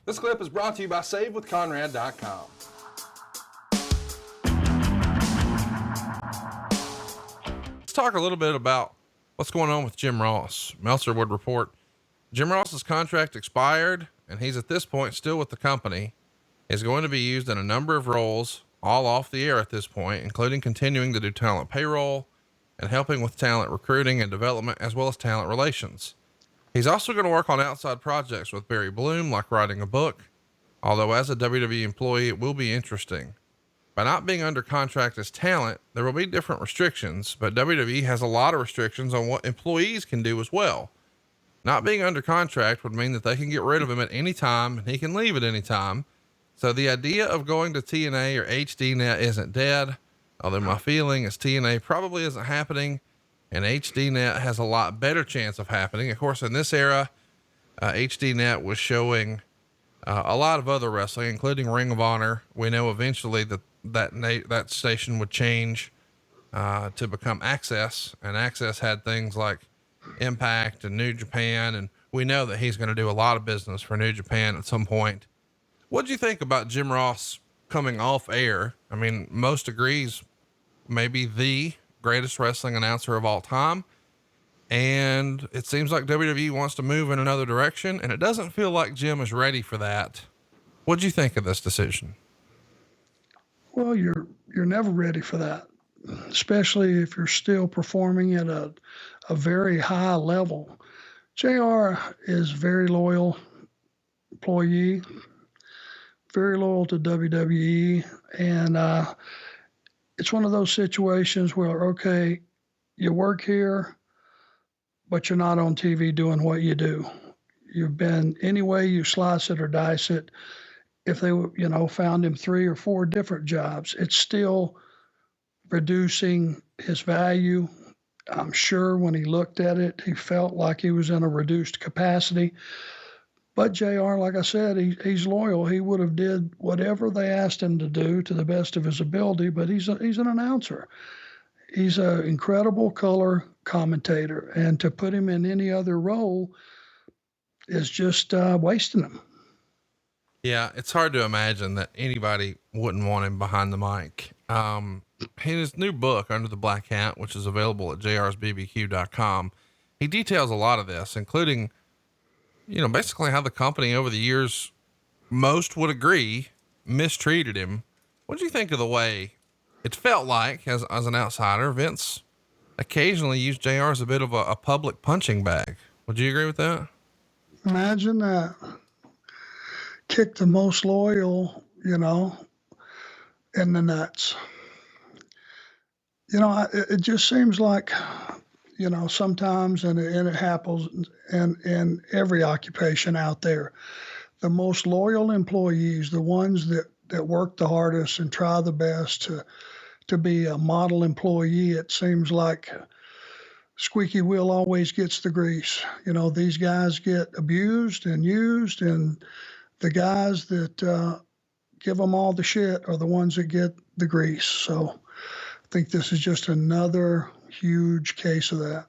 This clip is brought to you by SaveWithConrad.com. Let's talk a little bit about what's going on with Jim Ross. Meltzer would report Jim Ross's contract expired, and he's at this point still with the company. He's going to be used in a number of roles, all off the air at this point, including continuing to do talent payroll and helping with talent recruiting and development, as well as talent relations. He's also going to work on outside projects with Barry Bloom, like writing a book. Although as a WWE employee, it will be interesting. By not being under contract as talent, there will be different restrictions, but WWE has a lot of restrictions on what employees can do as well. Not being under contract would mean that they can get rid of him at any time and he can leave at any time. So the idea of going to TNA or HDNet isn't dead, although my feeling is TNA probably isn't happening and HDNet has a lot better chance of happening. Of course, in this era, HDNet was showing a lot of other wrestling, including Ring of Honor. We know eventually that station would change to become Access, and Access had things like Impact and New Japan. And we know that he's going to do a lot of business for New Japan at some point. What do you think about Jim Ross coming off air? I mean, most agrees maybe the greatest wrestling announcer of all time. And it seems like WWE wants to move in another direction, and it doesn't feel like Jim is ready for that. What'd you think of this decision? Well, you're never ready for that, especially if you're still performing at a very high level. JR is very loyal employee, very loyal to WWE. And, it's one of those situations where, okay, you work here, but you're not on TV doing what you do. You've been, any way you slice it or dice it, if they, found him 3 or 4 different jobs, it's still reducing his value. I'm sure when he looked at it, he felt like he was in a reduced capacity. But JR, like I said, he's loyal. He would have did whatever they asked him to do to the best of his ability, but he's an announcer. He's an incredible color commentator, and to put him in any other role is just wasting him. Yeah, it's hard to imagine that anybody wouldn't want him behind the mic. In his new book, Under the Black Hat, which is available at jrsbbq.com, he details a lot of this, including, basically how the company over the years, most would agree, mistreated him. What do you think of the way it felt like, as an outsider, Vince occasionally used JR as a bit of a public punching bag? Would you agree with that? Imagine that. Kick the most loyal, in the nuts. It just seems like, sometimes, and it happens in every occupation out there, the most loyal employees, the ones that work the hardest and try the best to be a model employee, it seems like squeaky wheel always gets the grease. These guys get abused and used, and the guys that give them all the shit are the ones that get the grease. So I think this is just another huge case of that.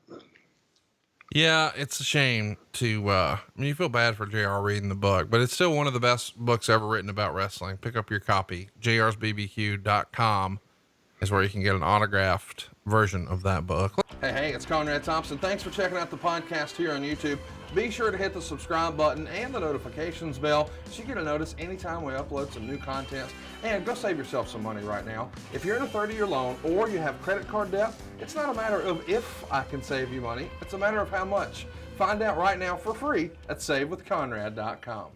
Yeah, it's a shame to, you feel bad for JR reading the book, but it's still one of the best books ever written about wrestling. Pick up your copy. jrsbbq.com is where you can get an autographed version of that book. Hey, it's Conrad Thompson. Thanks for checking out the podcast here on YouTube. Be sure to hit the subscribe button and the notifications bell so you get a notice anytime we upload some new content. And go save yourself some money right now. If you're in a 30-year loan or you have credit card debt, it's not a matter of if I can save you money. It's a matter of how much. Find out right now for free at SaveWithConrad.com.